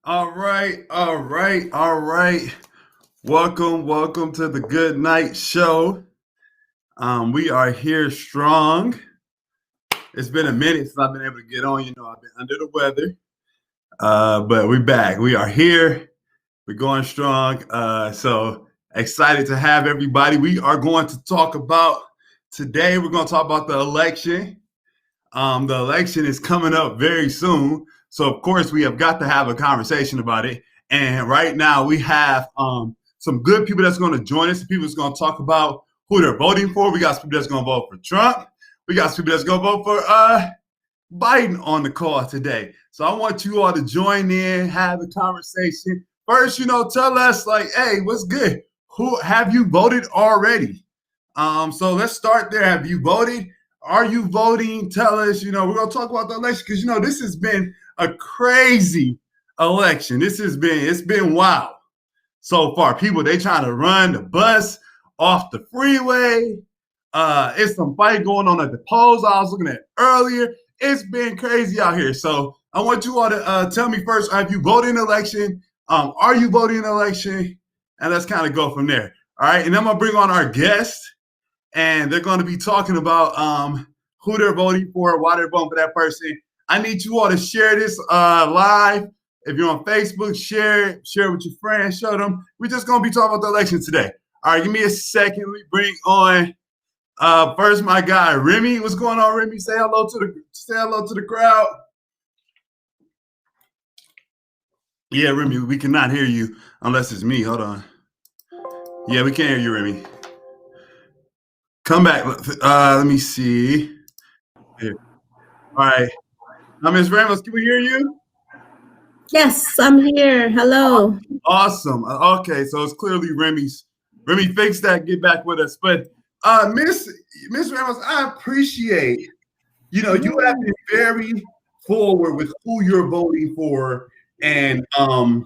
All right, all right, all right. Welcome to the Good Night Show. We are here strong. It's been a minute since I've been able to get on. I've been under the weather, but we're back. We are here. We're going strong. So excited to have everybody. We are going to talk about today. We're going to talk about the election. The election is coming up very soon. So, of course, we have got to have a conversation about it. And right now, we have some good people that's going to join us. People that's going to talk about who they're voting for. We got some people that's going to vote for Trump. We got some people that's going to vote for Biden on the call today. So, I want you all to join in, have a conversation. First, tell us, like, hey, what's good? Who have you voted already? So let's start there. Have you voted? Are you voting? Tell us. We're gonna talk about the election because this has been a crazy election. It's been wild so far. People they trying to run the bus off the freeway. It's some fight going on at the polls I was looking at earlier. It's been crazy out here. So I want you all to tell me first, have you voted in the election? Are you voting in the election? And let's kind of go from there. All right. And I'm going to bring on our guest, and they're going to be talking about who they're voting for, why they're voting for that person. I need you all to share this live. If you're on Facebook, share it with your friends, show them. We're just going to be talking about the election today. All right, give me a second. Let me bring on first my guy Remy. What's going on, Remy? Say hello to the crowd. Yeah, Remy, we cannot hear you unless it's me. Hold on. Yeah, we can't hear you, Remy. Come back. Let me see. Here. All right. Ms. Ramos, can we hear you? Yes, I'm here. Hello. Awesome. Okay, so it's clearly Remy's. Remy, fix that. Get back with us. But Miss Ramos, I appreciate. You have been very forward with who you're voting for, and I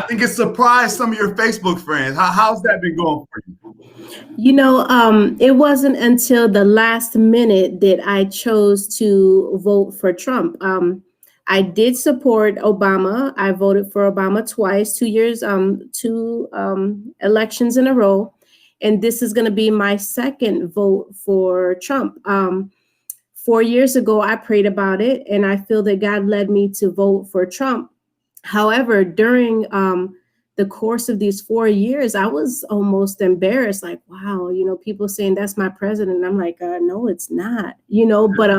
think it surprised some of your Facebook friends. How's that been going for you? It wasn't until the last minute that I chose to vote for Trump. I did support Obama. I voted for Obama twice, 2 years, two elections in a row. And this is going to be my second vote for Trump. 4 years ago, I prayed about it, and I feel that God led me to vote for Trump. However, during the course of these 4 years, I was almost embarrassed. Like, wow, people saying that's my president. And I'm like, no, it's not. But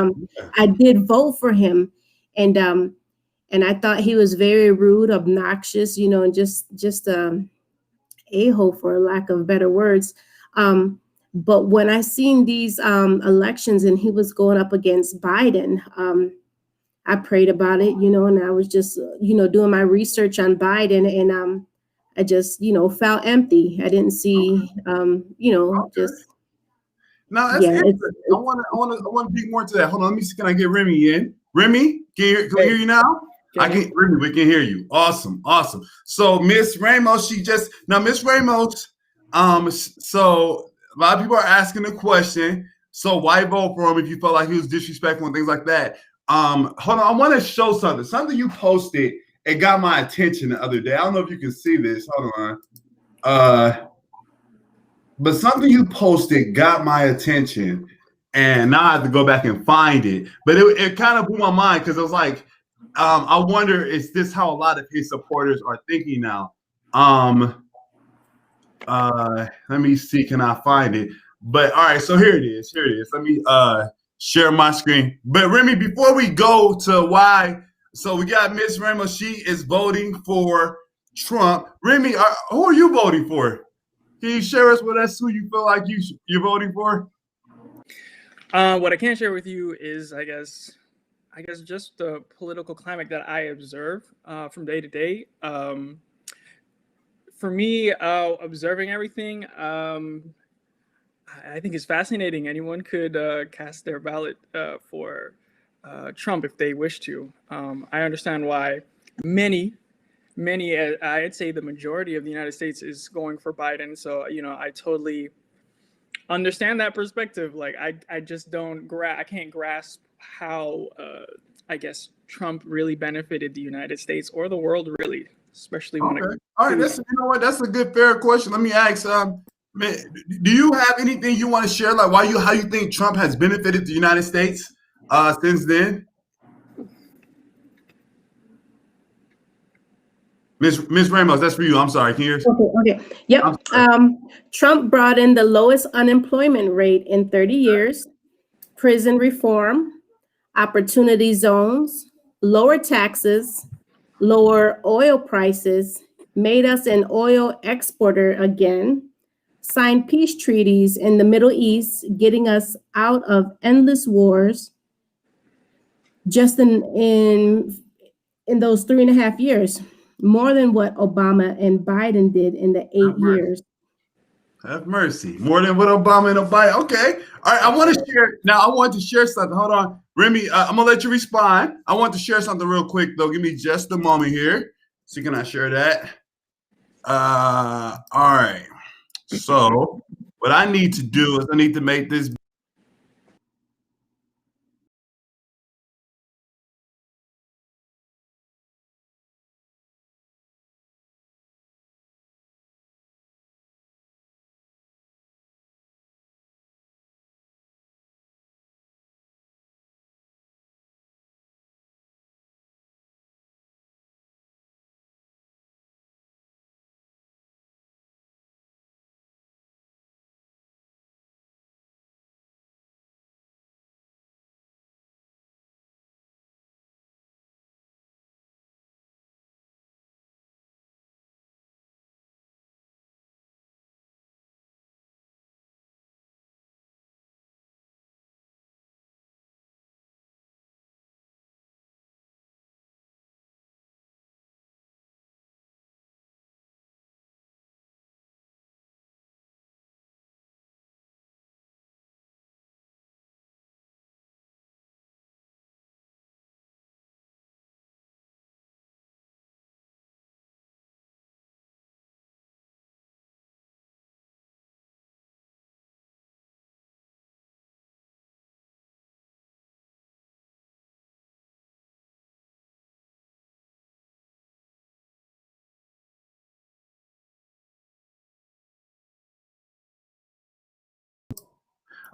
I did vote for him, and I thought he was very rude, obnoxious, and just a-hole, for lack of better words. But when I seen these elections and he was going up against Biden, I prayed about it, and I was just, doing my research on Biden, and I just, felt empty. I didn't see, just No, that's yeah. interesting. I want to dig more into that. Hold on, let me see. Can I get Remy in? Remy, can we hear you now? Remy, we can hear you. Awesome. So Miss Ramos, Miss Ramos. So a lot of people are asking the question. So why vote for him if you felt like he was disrespectful and things like that? Hold on, I want to show something. Something you posted. It got my attention the other day. I don't know if you can see this. Hold on. But something you posted got my attention, and now I have to go back and find it. But it kind of blew my mind because it was like, I wonder, is this how a lot of his supporters are thinking now? Let me see, can I find it? But all right, so here it is. Let me share my screen. But Remy, before we go to why, so we got Miss Ramos. She is voting for Trump. Remy, who are you voting for? Can you share us with us who you feel like you're voting for? What I can share with you is, I guess, just the political climate that I observe from day to day. For me, observing everything, I think it's fascinating. Anyone could cast their ballot for Trump if they wish to. I understand why many, I'd say the majority of the United States is going for Biden. So, I totally understand that perspective. Like, I just don't I can't grasp how I guess Trump really benefited the United States or the world, really, especially when Okay. All right. That's, you know what? That's a good, fair question. Let me ask. Man, do you have anything you want to share, like how you think Trump has benefited the United States since then? Ms. Ramos, that's for you. I'm sorry. Can you hear us? Okay. Yep. Trump brought in the lowest unemployment rate in 30 years, prison reform, opportunity zones, lower taxes, lower oil prices, made us an oil exporter again, signed peace treaties in the Middle East, getting us out of endless wars. Just in those 3.5 years, more than what Obama and Biden did in the 8 years. Have mercy. More than what Obama and Biden. Okay. All right. I want to share. Now, I want to share something. Hold on. Remy, I'm going to let you respond. I want to share something real quick, though. Give me just a moment here. So can I share that? All right. So what I need to do is I need to make this.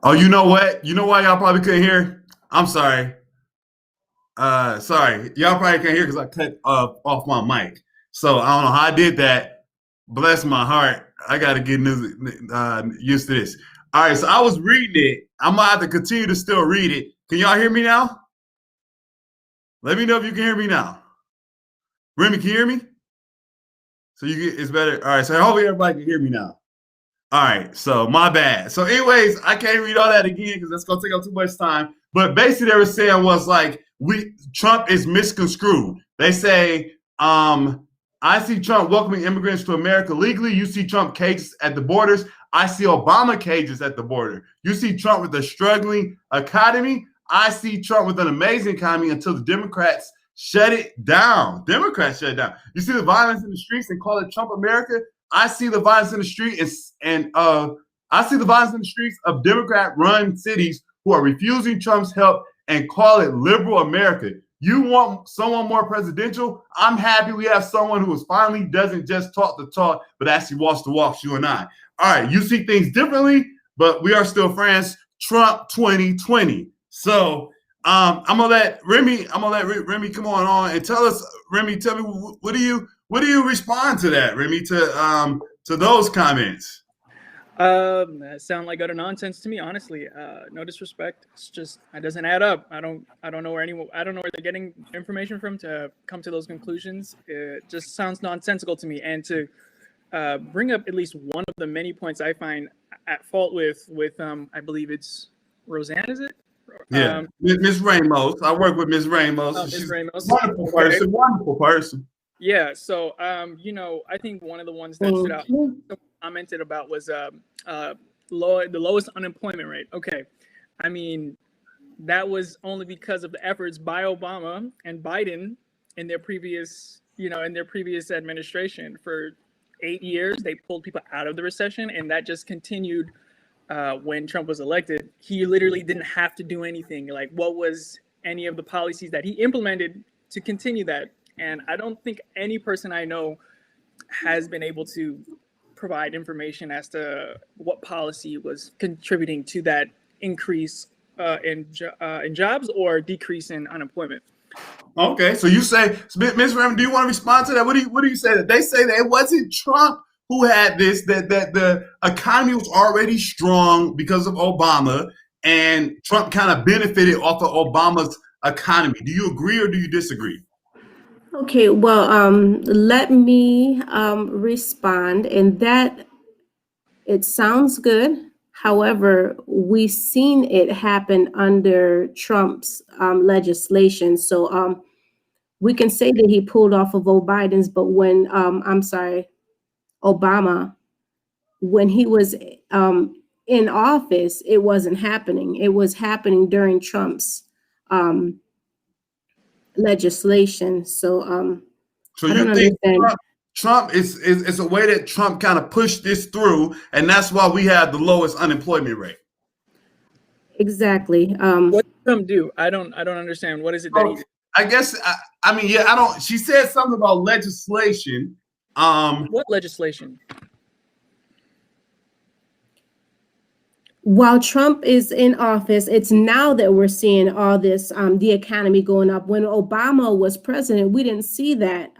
Oh, you know what? You know why y'all probably couldn't hear? I'm sorry. Sorry. Y'all probably can't hear because I cut off my mic. So I don't know how I did that. Bless my heart. I got to get used to this. All right. So I was reading it. I'm going to have to continue to still read it. Can y'all hear me now? Let me know if you can hear me now. Remy, can you hear me? So it's better. All right. So hopefully everybody can hear me now. All right, so my bad. So, anyways, I can't read all that again because that's gonna take up too much time. But basically, they were saying was like Trump is misconstrued. They say, I see Trump welcoming immigrants to America legally. You see Trump cages at the borders. I see Obama cages at the border. You see Trump with a struggling economy. I see Trump with an amazing economy until the Democrats shut it down. Democrats shut it down. You see the violence in the streets and call it Trump America. I see the violence in the street and I see the violence in the streets of Democrat-run cities who are refusing Trump's help and call it liberal America. You want someone more presidential? I'm happy we have someone who is finally doesn't just talk the talk, but actually walks the walk, you and I. All right, you see things differently, but we are still friends. Trump 2020. So I'm gonna let Remy come on and tell us, Remy, tell me what do you respond to that, Remy, to those comments? That sound like utter nonsense to me, honestly. No disrespect. It's just it doesn't add up. I don't know where they're getting information from to come to those conclusions. It just sounds nonsensical to me. And to bring up at least one of the many points I find at fault with I believe it's Roseanne, is it? Yeah, Ms. Ramos. I work with Ms. Ramos. Oh, Ms. Ramos. Wonderful person. Yeah. So, I think one of the ones that stood out, commented about was the lowest unemployment rate. Okay, I mean, that was only because of the efforts by Obama and Biden in their previous administration. For 8 years, they pulled people out of the recession, and that just continued when Trump was elected. He literally didn't have to do anything. Like, what was any of the policies that he implemented to continue that. And I don't think any person I know has been able to provide information as to what policy was contributing to that increase in jobs or decrease in unemployment. Okay, so you say, Ms. Rem, do you want to respond to that? What do you say? That they say that it wasn't Trump who had this, that the economy was already strong because of Obama, and Trump kind of benefited off of Obama's economy. Do you agree or do you disagree? Okay, well, let me respond. And that, it sounds good. However, we've seen it happen under Trump's legislation. So we can say that he pulled off of Biden's, but when Obama, when he was in office, it wasn't happening. It was happening during Trump's legislation. So So I you don't think understand. Trump is a way that Trump kind of pushed this through, and that's why we have the lowest unemployment rate. Exactly. What did Trump do? I don't understand. What is it that he did? I guess I mean, yeah, I don't. She said something about legislation. What legislation? While Trump is in office, it's now that we're seeing all this, the economy going up. When Obama was president, we didn't see that.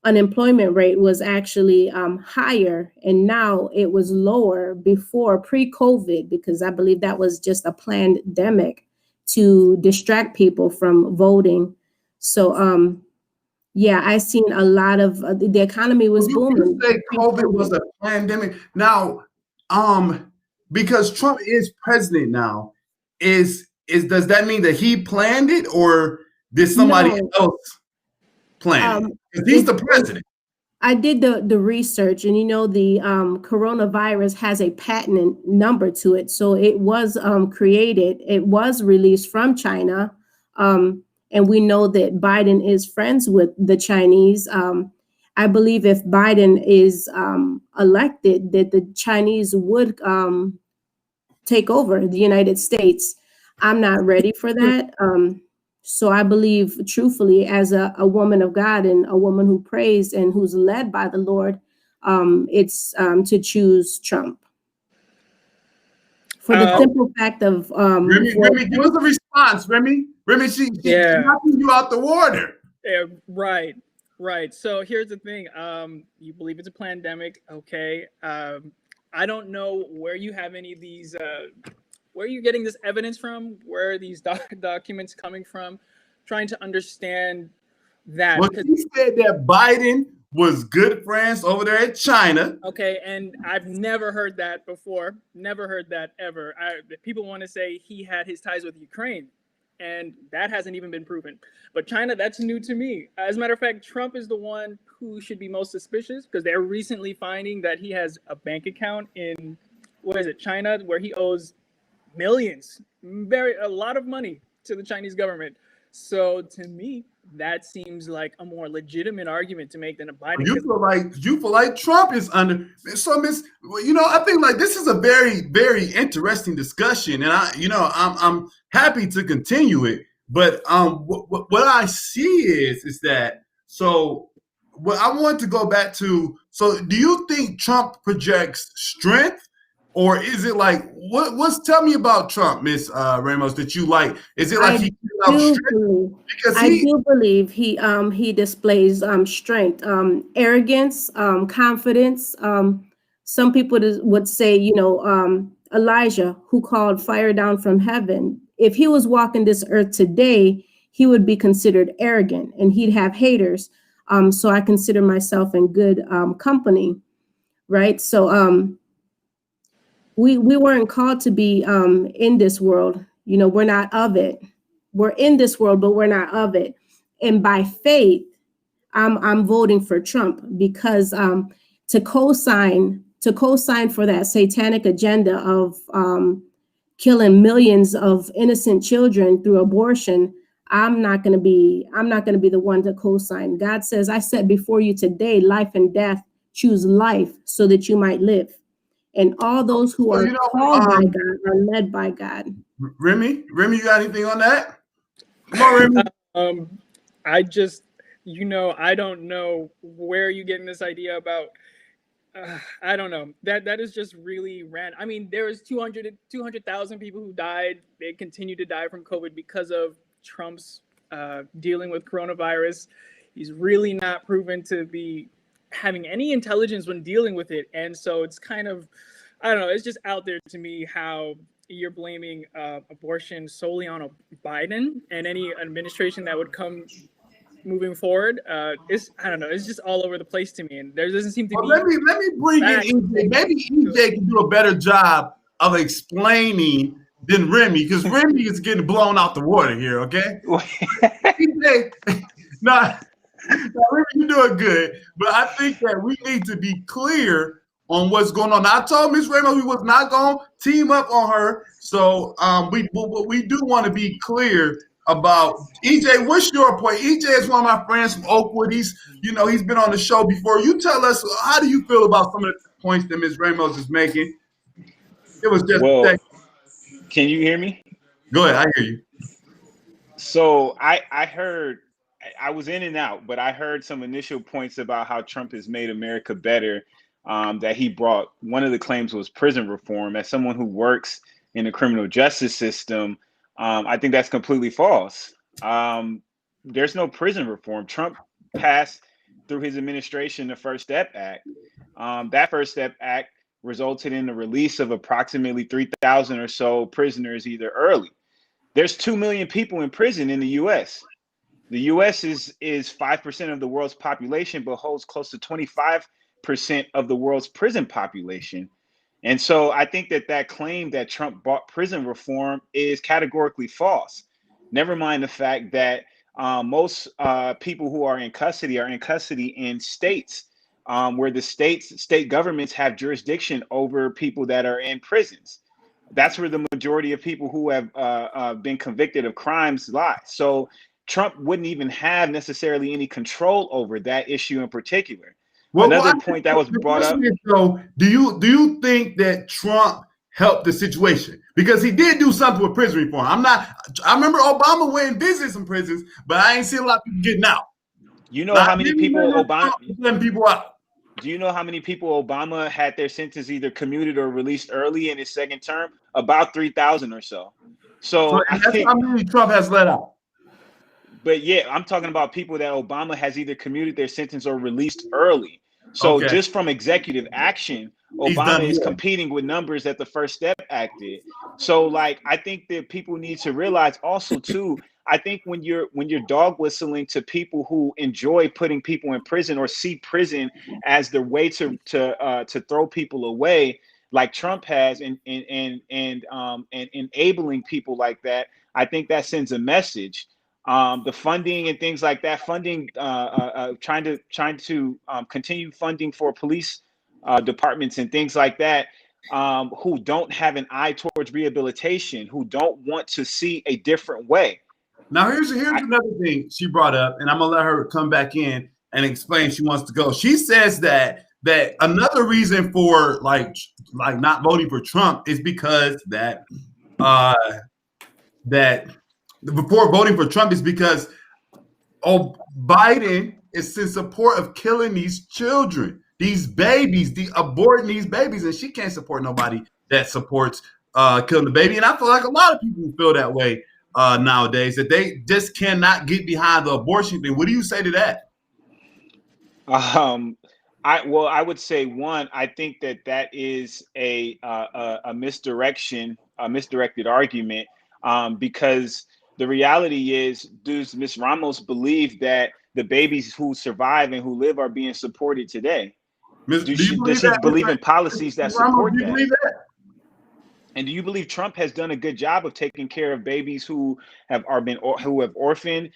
Unemployment rate was actually higher, and now it was lower before pre-COVID, because I believe that was just a pandemic to distract people from voting. So yeah, I seen a lot of the economy was booming. You say COVID was a pandemic. Now, because Trump is president now, does that mean that he planned it, or did somebody else plan it? Because he's the president. I did the research, and the coronavirus has a patent number to it. So it was created, it was released from China. And we know that Biden is friends with the Chinese. I believe if Biden is elected, that the Chinese would take over the United States. I'm not ready for that. So I believe truthfully, as a woman of God and a woman who prays and who's led by the Lord, it's to choose Trump. For the simple fact of Remy, give us a response, Remy. Remy, she's knocking you out the water. Yeah, right. So here's the thing. You believe it's a pandemic, okay? I don't know where you have any of these. Where are you getting this evidence from? Where are these documents coming from? Trying to understand that. Well, he said that Biden was good friends over there in China. Okay, and I've never heard that before. Never heard that ever. People want to say he had his ties with Ukraine, and that hasn't even been proven. But China, that's new to me. As a matter of fact, Trump is the one who should be most suspicious, because they're recently finding that he has a bank account in, China, where he owes millions, a lot of money to the Chinese government. So to me, that seems like a more legitimate argument to make than a Biden. You feel like Trump is under. So, I think like this is a very, very interesting discussion, and I'm happy to continue it. But what I see is that, so what I want to go back to. So, do you think Trump projects strength? Or is it like tell me about Trump, Miss Ramos, that you like? Is it like I do believe he displays strength, arrogance, confidence. Some people would say, Elijah, who called fire down from heaven. If he was walking this earth today, he would be considered arrogant and he'd have haters. So I consider myself in good company, right? So we weren't called to be in this world. We're not of it. We're in this world, but we're not of it. And by faith, I'm voting for Trump, because to co-sign for that satanic agenda of killing millions of innocent children through abortion, I'm not going to be the one to co-sign. God says, I set before you today life and death. Choose life so that you might live. And all those who are called by God are led by God. Remy, you got anything on that? Come on, Remy. I just, I don't know where you getting this idea about. I don't know. That is just really random. I mean, there was 200,000 people who died. They continue to die from COVID because of Trump's dealing with coronavirus. He's really not proven to be having any intelligence when dealing with it. And so it's kind of, I don't know, it's just out there to me how you're blaming abortion solely on a Biden and any administration that would come moving forward. It's, I don't know, it's just all over the place to me, and there doesn't seem to be. Let me bring in EJ. Maybe EJ can do a better job of explaining than Remy, because Remy is getting blown out the water here. Okay, EJ, no, Remy, you're doing good, but I think that we need to be clear on what's going on. Now, I told Ms. Ramos we was not going to team up on her, so we do want to be clear about EJ. What's your point? EJ is one of my friends from Oakwood. He's been on the show before. You tell us, how do you feel about some of the points that Ms. Ramos is making? It was just can you hear me? Go ahead, I hear you. So I heard, I was in and out, but I heard some initial points about how Trump has made America better. That he brought, one of the claims was prison reform. As someone who works in the criminal justice system, I think that's completely false. There's no prison reform. Trump passed through his administration the First Step Act. That First Step Act resulted in the release of approximately 3,000 or so prisoners either early. There's 2 million people in prison in the U.S. The U.S. is 5% of the world's population, but holds close to 25% of the world's prison population. And so I think that claim that Trump brought prison reform is categorically false. Never mind the fact that most people who are in custody in states where the state governments have jurisdiction over people that are in prisons. That's where the majority of people who have been convicted of crimes lie. So Trump wouldn't even have necessarily any control over that issue in particular. Another point that was brought up. So, do you think that Trump helped the situation? Because he did do something with prison reform. I remember Obama went and visited some prisons, but I ain't seen a lot of people getting out. You know how many people Obama letting people out? Do you know how many people Obama had their sentence either commuted or released early in his second term? About 3,000 or so. So that's how many Trump has let out. But yeah, I'm talking about people that Obama has either commuted their sentence or released early. So just from executive action, Obama is competing with numbers that the First Step Act did. So like, I think that people need to realize also too, I think when you're dog whistling to people who enjoy putting people in prison or see prison as the way to throw people away, like Trump has, and enabling people like that, I think that sends a message. The funding and things like that, trying to continue funding for police departments and things like that, who don't have an eye towards rehabilitation, who don't want to see a different way. Now, here's another thing she brought up, and I'm gonna let her come back in and explain she wants to go. She says that another reason for like not voting for Trump is because that before voting for Trump is because Biden is in support of killing these children, these babies, aborting these babies, and she can't support nobody that supports killing the baby. And I feel like a lot of people feel that way nowadays, that they just cannot get behind the abortion thing. What do you say to that? I would say, one, I think that is a misdirected argument, because the reality is, does Ms. Ramos believe that the babies who survive and who live are being supported today? Does she believe in policies that support that? And do you believe Trump has done a good job of taking care of babies who have orphaned,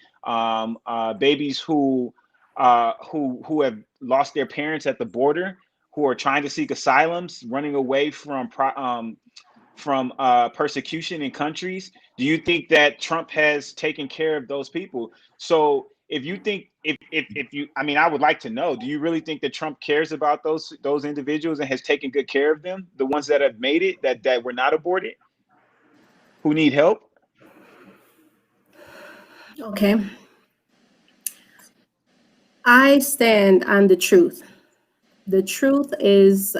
babies who have lost their parents at the border, who are trying to seek asylums, running away from persecution in countries? Do you think that Trump has taken care of those people? So if you think, I would like to know, do you really think that Trump cares about those individuals and has taken good care of them? The ones that have made it, that were not aborted, who need help? Okay. I stand on the truth. The truth is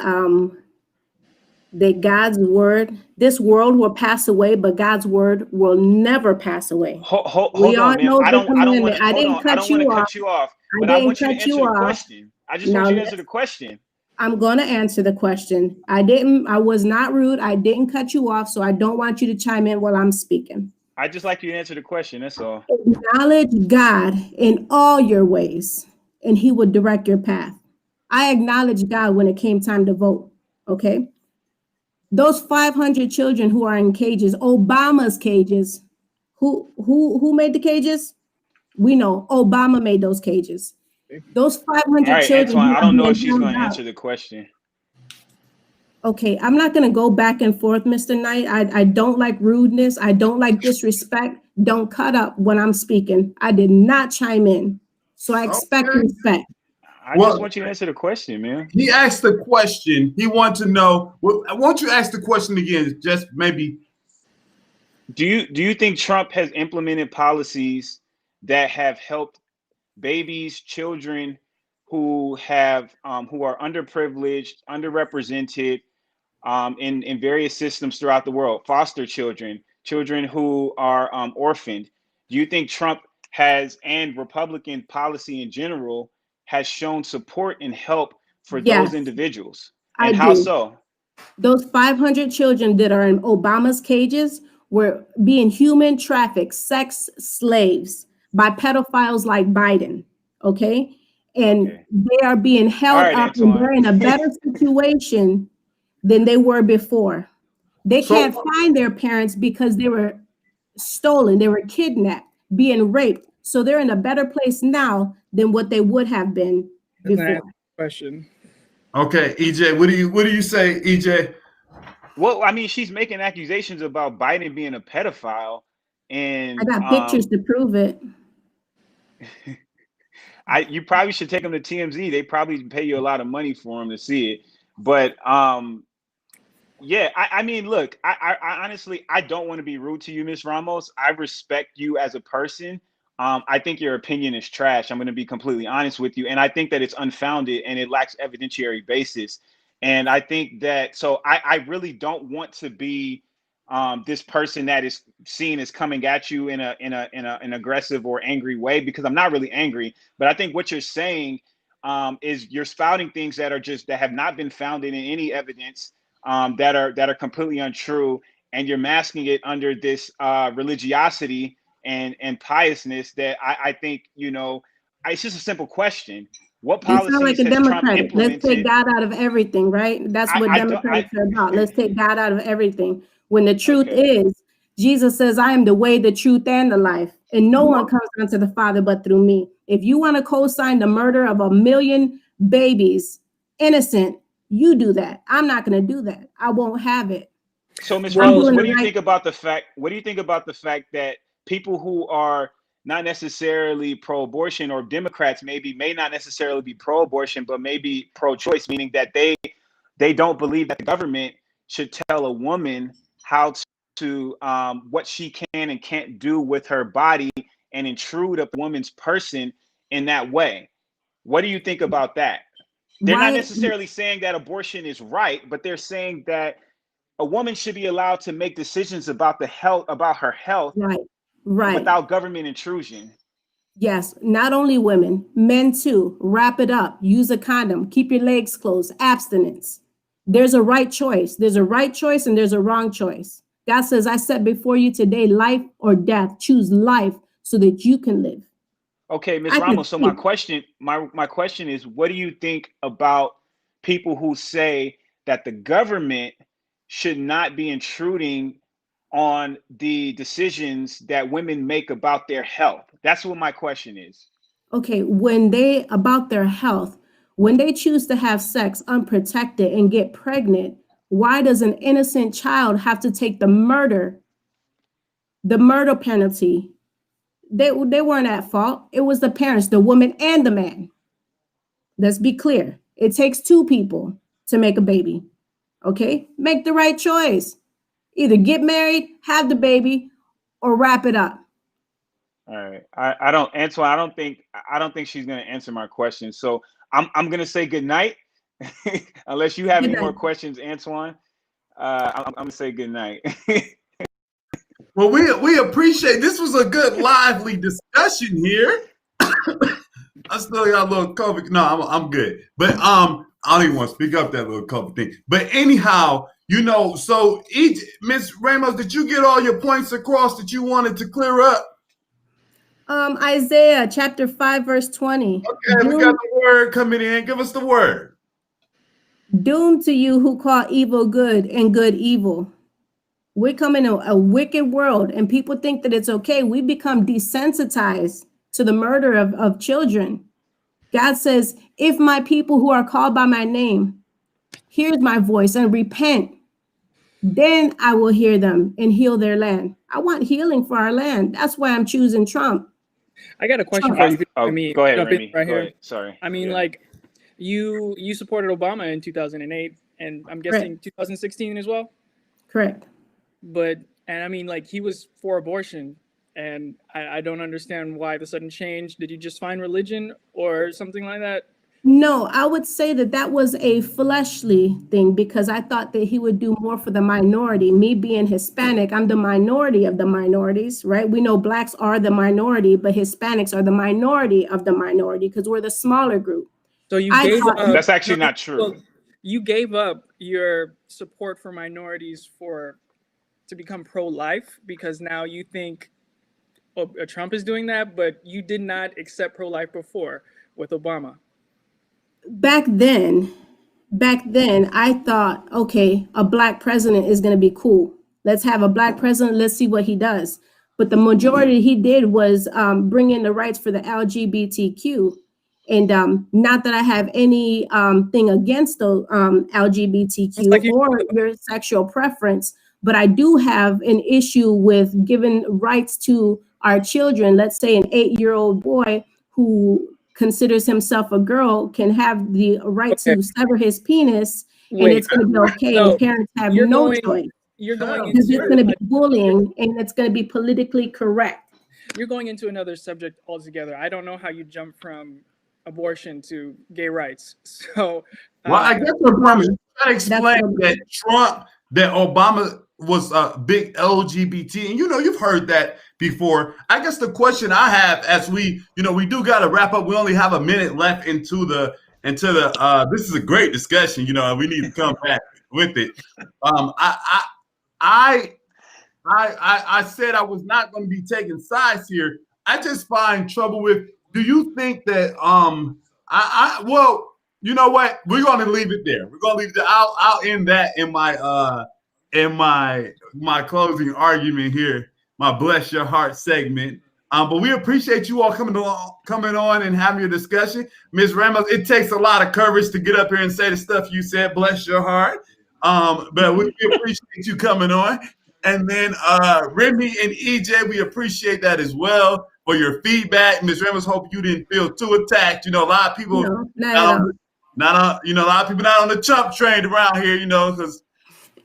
that God's word, this world will pass away, but God's word will never pass away. We Hold all on, ma'am. know I the don't want commandment. to I hold didn't on. I cut don't want you to off. cut you off, I but I didn't want you to cut you answer the off. question. I just want Now you to answer the question. I'm going to answer the question. I was not rude. I didn't cut you off, so I don't want you to chime in while I'm speaking. I just like you to answer the question. That's all. Acknowledge God in all your ways, and He will direct your path. I acknowledge God when it came time to vote. Okay. Those 500 children who are in cages, Obama's cages, who made the cages? We know Obama made those cages. Those All 500 right, children Antoine. who I are don't know if being she's held going to out. answer the question. Okay, I'm not going to go back and forth, Mr. Knight. I don't like rudeness. I don't like disrespect. Don't cut up when I'm speaking. I did not chime in. So I expect Okay. respect. I just Well, want you to answer the question, man. he asked the question. He wanted to know. Well, won't you ask the question again? Just maybe. Do you think Trump has implemented policies that have helped babies, children who have who are underprivileged, underrepresented in various systems throughout the world, foster children, children who are orphaned? Do you think Trump has, and Republican policy in general, has shown support and help for those Yes, individuals? I And how do. so? Those 500 children that are in Obama's cages were being human trafficked, sex slaves by pedophiles like Biden. Okay. And Okay. they are being All held right, up and Antoine. they're in a better situation than they were before. They So can't find their parents because they were stolen, they were kidnapped, being raped. So they're in a better place now than what they would have been That's not before. answering the question. okay, EJ, what do you say, EJ? Well, I mean, she's making accusations about Biden being a pedophile, I and got pictures to prove it. you probably should take them to TMZ. They probably pay you a lot of money for them to see it. But yeah, I mean, look, I honestly, I don't want to be rude to you, Miss Ramos. I respect you as a person. I think your opinion is trash. I'm going to be completely honest with you, and I think that it's unfounded and it lacks evidentiary basis. And I think that, so I really don't want to be this person that is seen as coming at you in an aggressive or angry way, because I'm not really angry. But I think what you're saying is you're spouting things that are just, that have not been founded in any evidence, that are completely untrue, and you're masking it under this religiosity and piousness that I think, it's just a simple question. What You sound like policies a has Trump Democratic. Let's take implemented? God out of everything, right? That's what I don't I Democrats are about. Let's take God out of everything. When the truth Okay. is, Jesus says, I am the way, the truth, and the life. And no one comes unto the Father but through me. If you want to co-sign the murder of 1 million babies, innocent, you do that. I'm not going to do that. I won't have it. So, Ms. I'm Well, Ramos, doing what the do you right. think about the fact? What do you think about the fact that people who are not necessarily pro-abortion, or Democrats maybe, may not necessarily be pro-abortion, but maybe pro-choice, meaning that they don't believe that the government should tell a woman how to what she can and can't do with her body, and intrude a woman's person in that way? What do you think about that? They're not Why? necessarily saying that abortion is right, but they're saying that a woman should be allowed to make decisions about her health, Right. Right. without government intrusion. Yes, not only women, men too. Wrap it up. Use a condom. Keep your legs closed. Abstinence. There's a right choice. There's a right choice and there's a wrong choice. God says, I set before you today life or death. Choose life so that you can live. Okay, Ms. I can Ramos. So speak. my question is, what do you think about people who say that the government should not be intruding on the decisions that women make about their health? That's what my question is. Okay, when they, about their health, when they choose to have sex unprotected and get pregnant, why does an innocent child have to take the murder penalty? They weren't at fault. It was the parents, the woman and the man. Let's be clear. It takes two people to make a baby. Okay? Make the right choice. Either get married, have the baby, or wrap it up. All right. I don't, Antoine. I don't think she's gonna answer my question. So I'm gonna say good night, unless you have Good any more night. questions, Antoine. I'm gonna say good night. Well, we appreciate this was a good lively discussion here. I still got a little COVID. No, I'm good. But I don't even want to speak up that little COVID thing. But anyhow, so each Miss Ramos, did you get all your points across that you wanted to clear up? Isaiah chapter 5, verse 20. Okay, we got the word coming in. Give us the word. Doom to you who call evil good and good evil. We're coming to a wicked world, and people think that it's okay. We become desensitized to the murder of children. God says, if my people who are called by my name hears my voice and repent, then I will hear them and heal their land. I want healing for our land. That's why I'm choosing Trump. I got a question for you. Oh, I mean, go ahead, jump in Remy. right Go here. ahead. Sorry. I mean, Yeah. like you supported Obama in 2008, and I'm guessing 2016 as well. Correct. And I mean, like he was for abortion, and I don't understand why the sudden change. Did you just find religion or something like that? No, I would say that was a fleshly thing because I thought that he would do more for the minority. Me being Hispanic, I'm the minority of the minorities, right? We know blacks are the minority, but Hispanics are the minority of the minority because we're the smaller group. So you gave up. That's actually not true. Well, you gave up your support for minorities to become pro-life because now you think Trump is doing that, but you did not accept pro-life before with Obama. Back then, I thought, okay, a black president is going to be cool. Let's have a black president. Let's see what he does. But the majority he did was bring in the rights for the LGBTQ. And not that I have any thing against the LGBTQ or your sexual preference, but I do have an issue with giving rights to our children. Let's say an 8-year-old boy who considers himself a girl can have the right to sever his penis, and it's going to be okay. So and parents have no choice. You're going Because into it's going to be bullying, and it's going to be politically correct. You're going into another subject altogether. I don't know how you jump from abortion to gay rights. So, well, I guess the problem is trying to explain that Obama was a big LGBT, and you've heard that before. I guess the question I have, as we do got to wrap up. We only have a minute left into the. This is a great discussion. We need to come back with it. I said I was not going to be taking sides here. I just find trouble with. Do you think that well, you know what? We're going to leave it there. We're going to leave it there. I'll end that in my closing argument here, my bless your heart segment. But we appreciate you all coming on and having your discussion. Ms. Ramos, it takes a lot of courage to get up here and say the stuff you said, bless your heart. But we appreciate you coming on. And then Remy and EJ, we appreciate that as well for your feedback. Ms. Ramos, hope you didn't feel too attacked. A lot of people not on the Trump train around here, because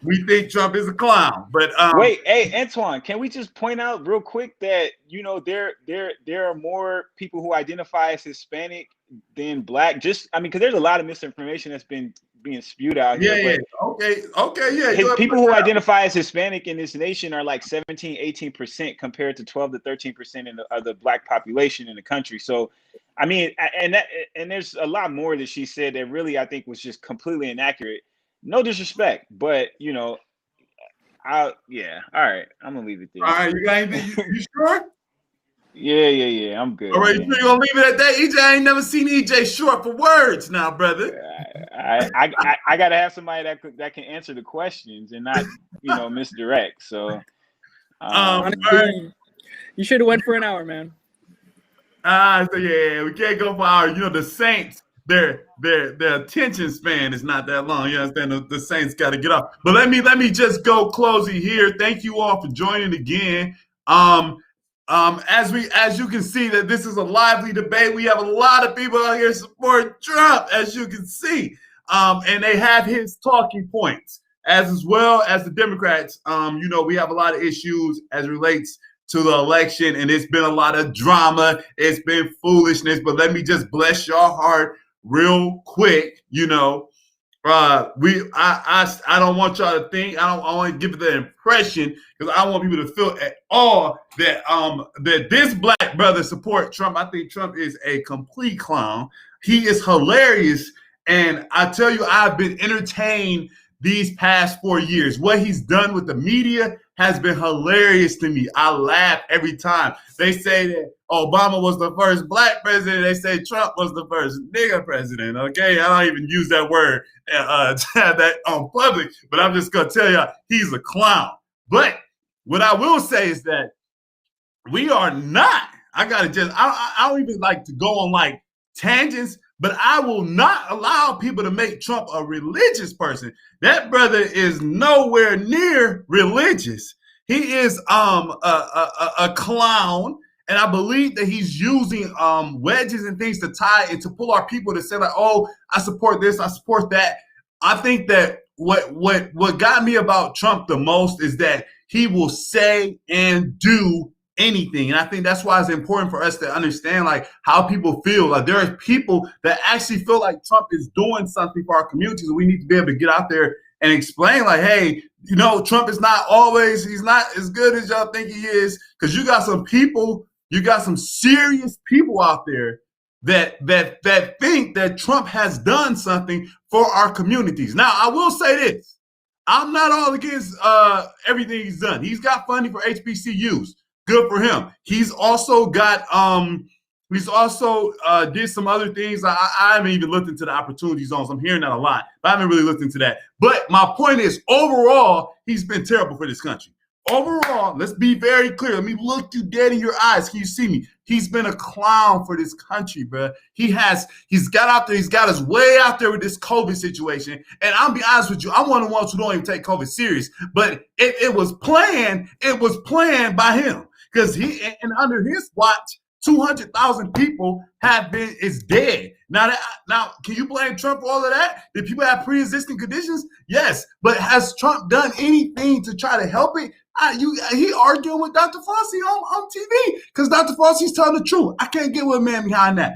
we think Trump is a clown. But wait, hey Antoine, can we just point out real quick that there are more people who identify as Hispanic than black? Because there's a lot of misinformation that's been being spewed out here. Okay. People who identify as Hispanic in this nation are like 17-18% compared to 12 to 13% of the black population in the country. So, and there's a lot more that she said that really I think was just completely inaccurate. No disrespect, but all right, I'm gonna leave it there. All right, you got anything? You sure? Yeah, I'm good. All right, you gonna leave it at that? EJ, I ain't never seen EJ short for words now, brother. I gotta have somebody that can answer the questions and not misdirect. So, you should have went for an hour, man. So we can't go for hours. The Saints. Their attention span is not that long. You understand? The Saints got to get off. But let me just go closing here. Thank you all for joining again. As you can see that this is a lively debate. We have a lot of people out here supporting Trump, as you can see, and they have his talking points as well as the Democrats. We have a lot of issues as it relates to the election, and it's been a lot of drama. It's been foolishness, but let me just bless your heart real quick. I don't want y'all to think, I want to give the impression, because I want people to feel at all that this black brother support Trump. I think Trump is a complete clown. He is hilarious. And I tell you, I've been entertained these past 4 years. What he's done with the media has been hilarious to me. I laugh every time. They say that Obama was the first black president. They say Trump was the first nigger president. Okay, I don't even use that word that on public, but I'm just gonna tell you he's a clown. But what I will say is that we are not. I don't even like to go on like tangents, but I will not allow people to make Trump a religious person. That brother is nowhere near religious. He is a clown, and I believe that he's using wedges and things to tie and to pull our people to say like, "Oh, I support this, I support that." I think that what got me about Trump the most is that he will say and do anything. And I think that's why it's important for us to understand like how people feel. Like there are people that actually feel like Trump is doing something for our communities, and we need to be able to get out there and explain like, hey, Trump is not always, he's not as good as y'all think he is, because you got some serious people out there that think that Trump has done something for our communities. Now, I will say this. I'm not all against everything he's done. He's got funding for HBCUs. Good for him. He's also got did some other things. I haven't even looked into the opportunity zones. I'm hearing that a lot, but I haven't really looked into that. But my point is, overall, he's been terrible for this country. Overall, let's be very clear. Let me look you dead in your eyes. Can you see me? He's been a clown for this country, bro. He's got out there. He's got us way out there with this COVID situation. And I'll be honest with you, I'm one of the ones who don't even take COVID serious. But it was planned. It was planned by him, because and under his watch, 200,000 people is dead. Now, can you blame Trump for all of that? Did people have pre-existing conditions? Yes. But has Trump done anything to try to help it? He arguing with Dr. Fauci on TV, because Dr. Fauci's telling the truth. I can't get with a man behind that.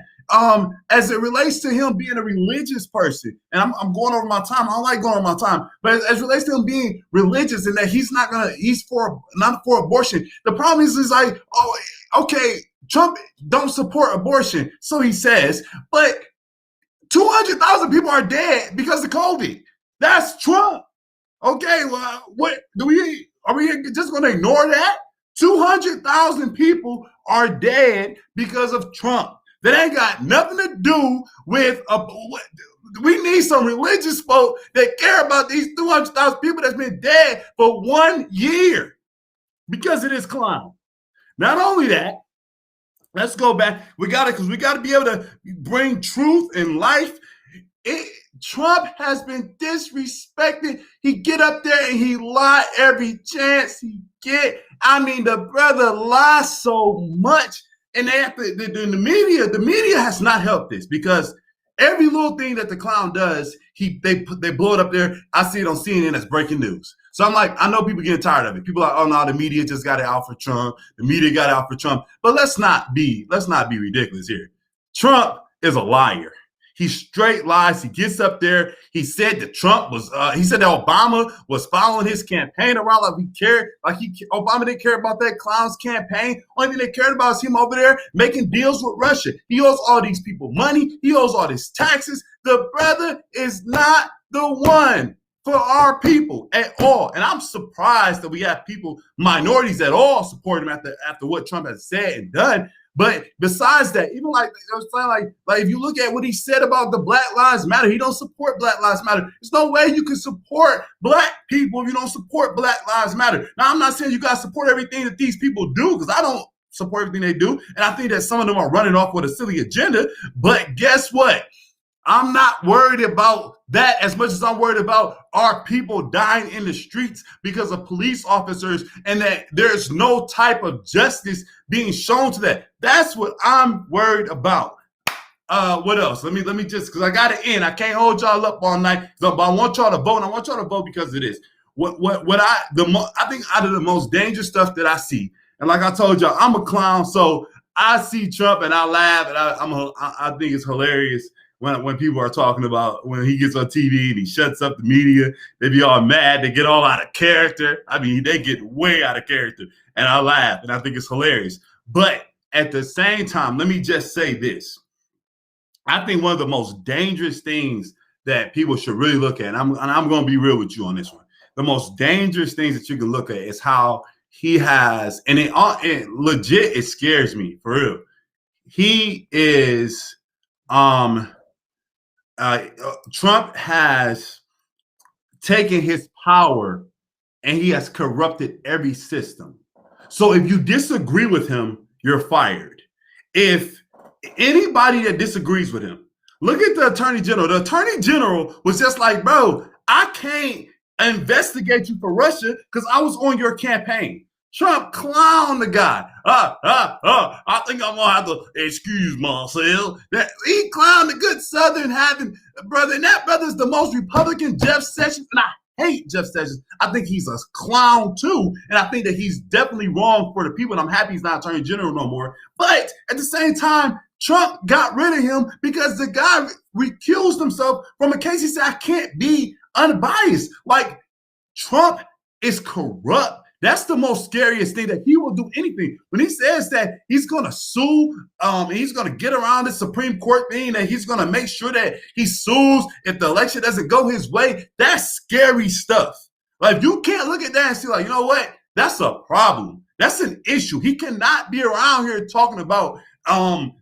As it relates to him being a religious person, and I'm going over my time. I don't like going over my time, but as it relates to him being religious and that he's not for abortion. The problem is like, oh, okay, Trump don't support abortion, so he says, but 200,000 people are dead because of COVID. That's Trump. Okay, well, are we just going to ignore that? 200,000 people are dead because of Trump. That ain't got nothing to do with we need some religious folk that care about these 200,000 people that's been dead for 1 year because of this clown. Not only that, let's go back. We got to be able to bring truth and life. Trump has been disrespected. He get up there and he lie every chance he get. I mean, the brother lies so much. And the media has not helped this, because every little thing that the clown does, they blow it up there. I see it on CNN as breaking news. So I'm like, I know people getting tired of it. People are like, oh no, the media just got it out for Trump. The media got it out for Trump. But let's not be ridiculous here. Trump is a liar. He straight lies. He gets up there. He said that he said that Obama was following his campaign around like we cared. Obama didn't care about that clown's campaign. Only thing they cared about is him over there making deals with Russia. He owes all these people money. He owes all these taxes. The brother is not the one for our people at all. And I'm surprised that we have minorities at all, support him after what Trump has said and done. But besides that, even like if you look at what he said about the Black Lives Matter, he don't support Black Lives Matter. There's no way you can support black people if you don't support Black Lives Matter. Now, I'm not saying you got to support everything that these people do, because I don't support everything they do. And I think that some of them are running off with a silly agenda. But guess what? I'm not worried about that as much as I'm worried about our people dying in the streets because of police officers, and that there's no type of justice being shown to that. That's what I'm worried about. What else? Let me just, because I got to end. I can't hold y'all up all night, but I want y'all to vote. And I want y'all to vote because of this. I think out of the most dangerous stuff that I see, And like I told y'all, I'm a clown, so I see Trump and I laugh, and I think it's hilarious when people are talking about when he gets on TV and he shuts up the media. They be all mad. They get all out of character. I mean, they get way out of character, and I laugh, and I think it's hilarious. But at the same time, let me just say this. I think one of the most dangerous things that people should really look at, and I'm going to be real with you on this one. The most dangerous things that you can look at is how he has, and it legit, it scares me for real. He is, Trump has taken his power and he has corrupted every system. So if you disagree with him, you're fired. If anybody that disagrees with him, look at the attorney general. The attorney general was just like, bro, I can't investigate you for Russia because I was on your campaign. Trump clowned the guy. I think I'm gonna have to excuse myself. That he clowned the good Southern having brother, and that brother's the most Republican Jeff Sessions, and I hate Jeff Sessions. I think he's a clown too, and I think that he's definitely wrong for the people. And I'm happy he's not Attorney General no more. But at the same time, Trump got rid of him because the guy recused himself from a case. He said, I can't be unbiased. Like, Trump is corrupt. That's the most scariest thing, that he will do anything. When he says that he's going to sue, he's going to get around the Supreme Court thing, that he's going to make sure that he sues if the election doesn't go his way, that's scary stuff. Like, you can't look at that and see, like, you know what? That's a problem. That's an issue. He cannot be around here talking about I'm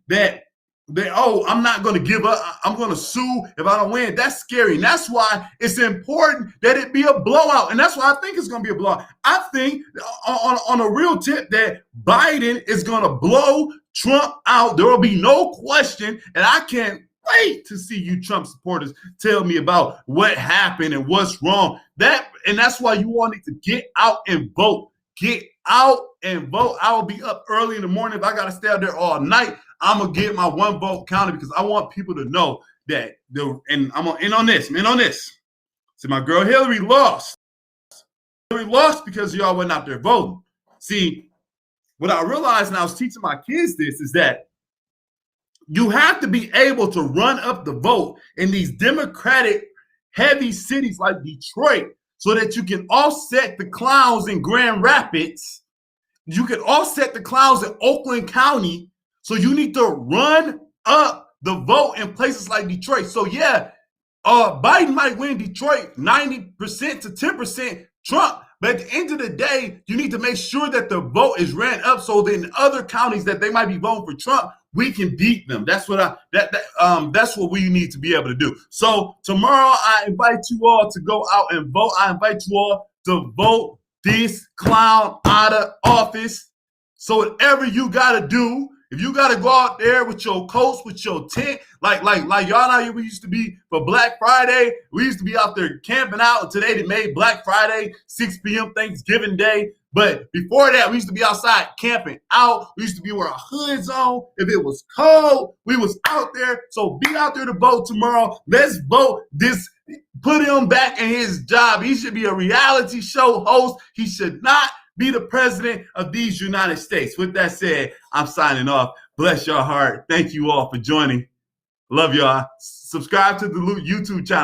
not going to give up. I'm going to sue if I don't win. That's scary. And that's why it's important that it be a blowout. And that's why I think it's going to be a blowout. I think on a real tip that Biden is going to blow Trump out. There will be no question. And I can't wait to see you Trump supporters tell me about what happened and what's wrong. And that's why you all need to get out and vote. Get out and vote. I will be up early in the morning. If I got to stay out there all night, I'm going to get my one vote counted, because I want people to know that, and I'm going to end on this. So my girl Hillary lost. Hillary lost because y'all went out there voting. See, what I realized, and I was teaching my kids this, is that you have to be able to run up the vote in these Democratic heavy cities like Detroit so that you can offset the clowns in Grand Rapids. You can offset the clowns in Oakland County. So you need to run up the vote in places like Detroit. So yeah, Biden might win Detroit 90% to 10% Trump. But at the end of the day, you need to make sure that the vote is ran up so that in other counties that they might be voting for Trump, we can beat them. That's what that's what we need to be able to do. So tomorrow, I invite you all to go out and vote. I invite you all to vote this clown out of office. So whatever you got to do, if you got to go out there with your coats, with your tent, like y'all know, we used to be for Black Friday. We used to be out there camping out. And today they made Black Friday 6 p.m. Thanksgiving Day. But before that, we used to be outside camping out. We used to be with our hoods on. If it was cold, we was out there. So be out there to vote tomorrow. Let's vote this. Put him back in his job. He should be a reality show host. He should not be the president of these United States. With that said, I'm signing off. Bless your heart. Thank you all for joining. Love y'all. Subscribe to the YouTube channel.